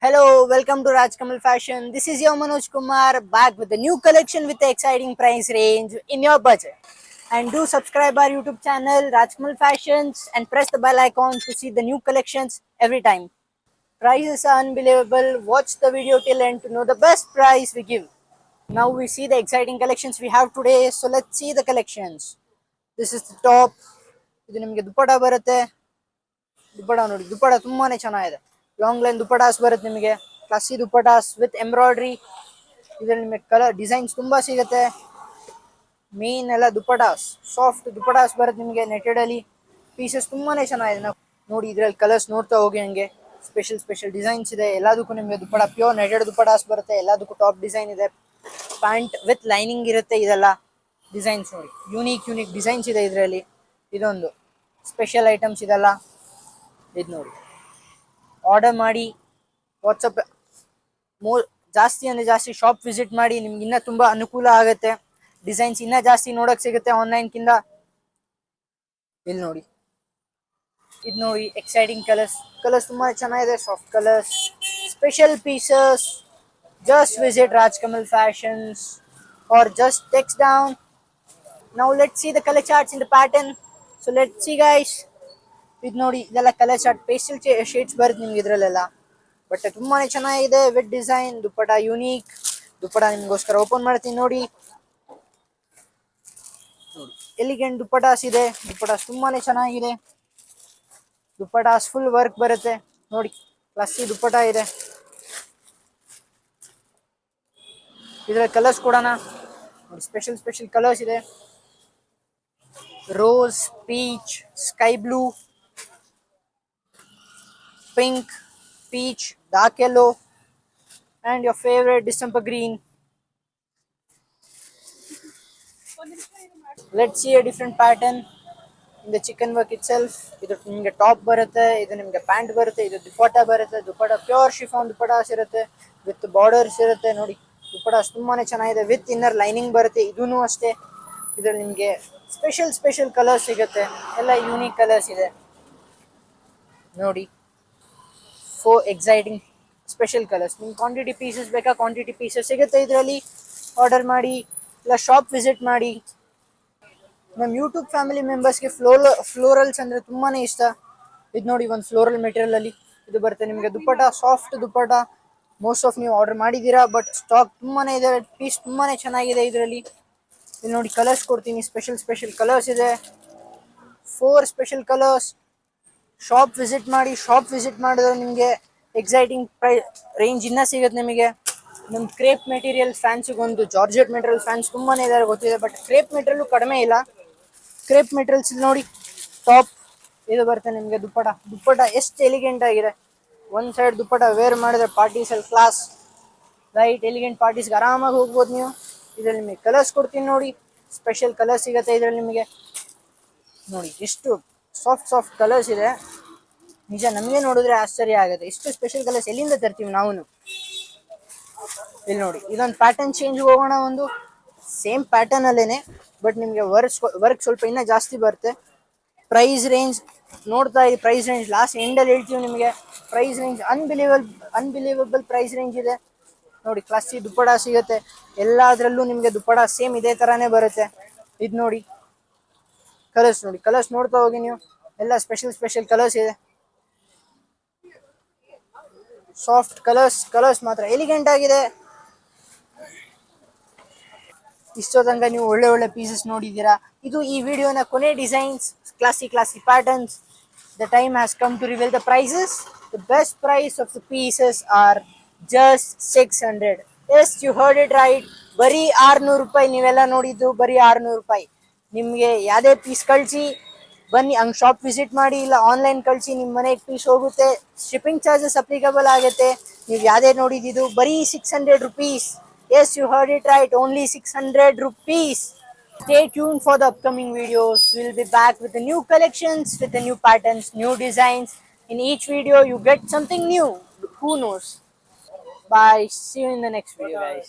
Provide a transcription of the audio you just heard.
Hello, welcome to Rajkamal Fashion. This is your Manoj Kumar back with a new collection with the exciting price range in your budget. And do subscribe our YouTube channel Rajkamal Fashions and press the bell icon to see the new collections every time. Prices are unbelievable. Watch the video till end to know the best price we give. Now we see the exciting collections we have today. So let's see the collections. This is the top. ಇದು ನಿಮಗೆ ದುಪ್ಪಟ ಬರುತ್ತೆ. ದುಪ್ಪಟ ನೋಡಿ, ದುಪ್ಪಟ ತುಂಬಾನೇ ಚೆನ್ನಾಗಿದೆ. Long line dupattas ಬರುತ್ತೆ ನಿಮಗೆ. Classy dupattas with embroidery. ಇದರಲ್ಲಿ ನಿಮಗೆ ಕಲರ್ ಡಿಸೈನ್ಸ್ ತುಂಬಾ ಸಿಗುತ್ತೆ. ಮೇನ್ ಎಲ್ಲ ದುಪ್ಪಟಾಸ್, ಸಾಫ್ಟ್ ದುಪ್ಪಟಾಸ್ ಬರುತ್ತೆ ನಿಮಗೆ ನೆಟೆಡ್ ಅಲ್ಲಿ. ಪೀಸಸ್ ತುಂಬಾನೇ ಚೆನ್ನಾಗಿದೆ. ನಾವು ನೋಡಿ ಇದ್ರಲ್ಲಿ ಕಲರ್ಸ್ ನೋಡ್ತಾ ಹೋಗಿ ಹಂಗೆ ಸ್ಪೆಷಲ್ ಡಿಸೈನ್ಸ್ ಇದೆ. ಎಲ್ಲದಕ್ಕೂ ನಿಮಗೆ ದುಪ್ಪಟ ಪ್ಯೂರ್ ನೆಟೆಡ್ ದುಪ್ಪಟಾಸ್ ಬರುತ್ತೆ. ಎಲ್ಲದಕ್ಕೂ ಟಾಪ್ ಡಿಸೈನ್ ಇದೆ. ಪ್ಯಾಂಟ್ ವಿತ್ ಲೈನಿಂಗ್ ಇರುತ್ತೆ. ಇದೆಲ್ಲ ಡಿಸೈನ್ಸ್ ನೋಡಿ, ಯೂನಿಕ್ ಡಿಸೈನ್ಸ್ ಇದೆ ಇದರಲ್ಲಿ. ಇದೊಂದು ಸ್ಪೆಷಲ್ ಐಟಮ್ಸ್ ಇದೆಲ್ಲ. ಇದು ನೋಡಿ, ಆರ್ಡರ್ ಮಾಡಿ ವಾಟ್ಸಪ್ ಜಾಸ್ತಿ ಅಂದರೆ ಜಾಸ್ತಿ ಶಾಪ್ ವಿಸಿಟ್ ಮಾಡಿ, ನಿಮ್ಗೆ ಇನ್ನೂ ತುಂಬ ಅನುಕೂಲ ಆಗುತ್ತೆ. ಡಿಸೈನ್ಸ್ ಇನ್ನೂ ಜಾಸ್ತಿ ನೋಡೋಕೆ ಸಿಗುತ್ತೆ ಆನ್ಲೈನ್ಕಿಂತ. ಇಲ್ಲಿ ನೋಡಿ, ಇದು ನೋಡಿ ಎಕ್ಸೈಟಿಂಗ್ ಕಲರ್ಸ್ ತುಂಬ ಚೆನ್ನಾಗಿದೆ. Soft colours, special pieces. Just visit Rajkamal Fashions or just text down. Now let's see the color charts in the pattern. So let's see guys. ಇದು ನೋಡಿ, ಇದೆಲ್ಲ ಕಲರ್ ಚಾರ್ಟ್ ಪೇಸ್ಟಲ್ ಶೇಡ್ಸ್ ಬರುತ್ತೆ ನಿಮ್ಗೆ ಇದರಲ್ಲೆಲ್ಲ. But ತುಂಬಾನೇ ಚೆನ್ನಾಗಿದೆ with design. Dupatta unique dupatta ನಿಮ್ಗೋಸ್ಕರ open ಮಾಡ್ತೀನಿ ನೋಡಿ. ಎಲಿಗೆಂಟ್ ದುಪ್ಪಟಾಸ್ ಇದೆ. ದುಪ್ಪಟಾಸ್ ತುಂಬಾನೇ ಚೆನ್ನಾಗಿದೆ. ದುಪ್ಪಟಾಸ್ ಫುಲ್ ವರ್ಕ್ ಬರುತ್ತೆ ನೋಡಿ. ಕ್ಲಾಸಿ ದುಪ್ಪಟ ಇದೆ. ಇದರ ಕಲರ್ಸ್ ಕೊಡೋಣ ನೋಡಿ. ಸ್ಪೆಷಲ್ ಕಲರ್ಸ್ ಇದೆ. Rose, peach, sky blue, pink, peach, dark yellow, and your favorite December green. Let's see a different pattern in the chicken work itself. ಇದು ನಿಮಗೆ ಟಾಪ್ ಬರುತ್ತೆ, ಇದು ನಿಮಗೆ ಪ್ಯಾಂಟ್ ಬರುತ್ತೆ, ಇದು ದುಪ್ಪಟ ಬರುತ್ತೆ. ದುಪ್ಪಟ ಪ್ಯೂರ್ ಶಿಫಾನ್ ದುಪ್ಪಟಾಸ್ ಇರುತ್ತೆ ವಿತ್ ಬಾರ್ಡರ್ಸ್ ಇರುತ್ತೆ ನೋಡಿ. ದುಪ್ಪಟಾಸ್ ತುಂಬಾನೇ ಚೆನ್ನಾಗಿದೆ ವಿತ್ ಇನ್ನರ್ ಲೈನಿಂಗ್ ಬರುತ್ತೆ. ಇದೂ ಅಷ್ಟೇ. ಇದರಲ್ಲಿ ನಿಮಗೆ ಸ್ಪೆಷಲ್ ಕಲರ್ಸ್ ಸಿಗುತ್ತೆ. ಎಲ್ಲ ಯೂನಿಕ್ ಕಲರ್ಸ್ ಇದೆ ನೋಡಿ. Exciting special colours. ನಿಮ್ಗೆ ಕ್ವಾಂಟಿಟಿ ಪೀಸಸ್ ಬೇಕಾ, ಕ್ವಾಂಟಿಟಿ ಪೀಸಸ್ ಸಿಗುತ್ತೆ ಇದರಲ್ಲಿ. ಆರ್ಡರ್ ಮಾಡಿ ಇಲ್ಲ ಶಾಪ್ ವಿಸಿಟ್ ಮಾಡಿ. ನಮ್ಮ ಯೂಟ್ಯೂಬ್ ಫ್ಯಾಮಿಲಿ ಮೆಂಬರ್ಸ್ಗೆ ಫ್ಲೋರಲ್ಸ್ ಅಂದರೆ ತುಂಬಾ ಇಷ್ಟ. ಇದು ನೋಡಿ, ಒಂದು ಫ್ಲೋರಲ್ ಮೆಟೀರಿಯಲಲ್ಲಿ ಇದು ಬರುತ್ತೆ ನಿಮಗೆ dupatta. Soft dupatta. Most of ನೀವು ಆರ್ಡರ್ ಮಾಡಿದ್ದೀರಾ, ಬಟ್ ಸ್ಟಾಕ್ ತುಂಬಾ ಇದೆ. ಪೀಸ್ ತುಂಬಾ ಚೆನ್ನಾಗಿದೆ ಇದರಲ್ಲಿ. ಇಲ್ಲಿ ನೋಡಿ, ಕಲರ್ಸ್ ಕೊಡ್ತೀನಿ. ಸ್ಪೆಷಲ್ ಕಲರ್ಸ್ ಇದೆ. 4 ಸ್ಪೆಷಲ್ ಕಲರ್ಸ್. ಶಾಪ್ ವಿಸಿಟ್ ಮಾಡಿದ್ರೆ ನಿಮಗೆ ಎಕ್ಸೈಟಿಂಗ್ ರೇಂಜ್ ಇನ್ನೂ ಸಿಗುತ್ತೆ ನಿಮಗೆ. ನಮ್ಮ ಕ್ರೇಪ್ ಮೆಟೀರಿಯಲ್ ಫ್ಯಾನ್ಸಿಗೊಂದು ಜಾರ್ಜೆಟ್ ಮೆಟೀರಿಯಲ್ ಫ್ಯಾನ್ಸ್ ತುಂಬಾ ಇದ್ದಾರೆ ಗೊತ್ತಿದೆ. ಬಟ್ ಕ್ರೇಪ್ ಮೆಟೀರಿಯಲ್ ಕಡಿಮೆ ಇಲ್ಲ. ಕ್ರೇಪ್ ಮೆಟೀರಿಯಲ್ಸ್ ನೋಡಿ, ಟಾಪ್ ಇದು ಬರುತ್ತೆ ನಿಮಗೆ. ದುಪ್ಪಟ ಎಷ್ಟು ಎಲಿಗೆಂಟ್ ಆಗಿದೆ. ಒಂದು ಸೈಡ್ ದುಪ್ಪಟ ವೇರ್ ಮಾಡಿದ್ರೆ ಪಾರ್ಟೀಸಲ್ಲಿ ಕ್ಲಾಸ್ ರೈಟ್. ಎಲಿಗೆಂಟ್ ಪಾರ್ಟೀಸ್ಗೆ ಆರಾಮಾಗಿ ಹೋಗ್ಬೋದು ನೀವು. ಇದರಲ್ಲಿ ನಿಮಗೆ ಕಲರ್ಸ್ ಕೊಡ್ತೀನಿ ನೋಡಿ. ಸ್ಪೆಷಲ್ ಕಲರ್ಸ್ ಸಿಗುತ್ತೆ ಇದರಲ್ಲಿ ನಿಮಗೆ ನೋಡಿ. ಎಷ್ಟು ಸಾಫ್ಟ್ ಕಲರ್ಸ್ ಇದೆ. ನಿಜ ನಮಗೆ ನೋಡಿದ್ರೆ ಆಶ್ಚರ್ಯ ಆಗುತ್ತೆ. ಇಷ್ಟು ಸ್ಪೆಷಲ್ ಕಲರ್ಸ್ ಎಲ್ಲಿಂದ ತರ್ತೀವಿ ನಾವು. ಇಲ್ಲಿ ನೋಡಿ, ಇದೊಂದು ಪ್ಯಾಟರ್ನ್ ಚೇಂಜ್ ಹೋಗೋಣ. ಒಂದು ಸೇಮ್ ಪ್ಯಾಟರ್ನ್ ಅಲ್ಲೇನೆ, ಬಟ್ ನಿಮಗೆ ವರ್ಕ್ ಸ್ವಲ್ಪ ಇನ್ನೂ ಜಾಸ್ತಿ ಬರುತ್ತೆ. ಪ್ರೈಸ್ ರೇಂಜ್ ನೋಡ್ತಾ ಇದ್ದೀವಿ. ಪ್ರೈಸ್ ರೇಂಜ್ ಲಾಸ್ಟ್ ಎಂಡಲ್ಲಿ ಹೇಳ್ತೀವಿ ನಿಮಗೆ. Price range unbelievable price range ಇದೆ ನೋಡಿ. ಕ್ಲಾಸಿ ದುಪ್ಪಟ ಸಿಗುತ್ತೆ. ಎಲ್ಲದರಲ್ಲೂ ನಿಮಗೆ ದುಪ್ಪಟ ಸೇಮ್ ಇದೇ ಥರನೇ ಬರುತ್ತೆ. ಇದು ನೋಡಿ, ಕಲರ್ಸ್ ನೋಡ್ತಾ ಹೋಗಿ ನೀವು. ಎಲ್ಲ ಸ್ಪೆಷಲ್ ಕಲರ್ಸ್ ಇದೆ. ಸಾಫ್ಟ್ ಕಲರ್ಸ್ ಮಾತ್ರ ಎಲಿಗೆಂಟ್ ಆಗಿದೆ. ಇಷ್ಟೋ ತನಕ ನೀವು ಒಳ್ಳೆ ಪೀಸಸ್ ನೋಡಿದ್ದೀರಾ. ಇದು ಈ ವಿಡಿಯೋನ ಕೊನೆ designs, classy patterns. The time has come to reveal the prices. The best price of the pieces are just 600. Yes, you heard it right. ಬರೀ 600 ರೂಪಾಯಿ. ನೀವೆಲ್ಲ ನೋಡಿದ್ದು ಬರೀ 600 ರೂಪಾಯಿ. ನಿಮಗೆ ಯಾವುದೇ ಪೀಸ್ ಕಳಿಸಿ, ಬನ್ನಿ ಹಂಗೆ ಶಾಪ್ ವಿಸಿಟ್ ಮಾಡಿ, ಇಲ್ಲ ಆನ್ಲೈನ್ ಕಳಿಸಿ, ನಿಮ್ಮ ಮನೆಗೆ ಪೀಸ್ ಹೋಗುತ್ತೆ. ಶಿಪ್ಪಿಂಗ್ ಚಾರ್ಜಸ್ ಅಪ್ಲಿಕಬಲ್ ಆಗುತ್ತೆ. ನೀವು ಯಾವುದೇ ನೋಡಿದ್ದು ಬರೀ 600 rupees. Yes, you heard it right, only 600 rupees. Stay tuned for the upcoming videos. We'll be back with the new collections, with the new patterns, new designs. In each video, you get something new. Who knows? Bye. See you in the next video, guys.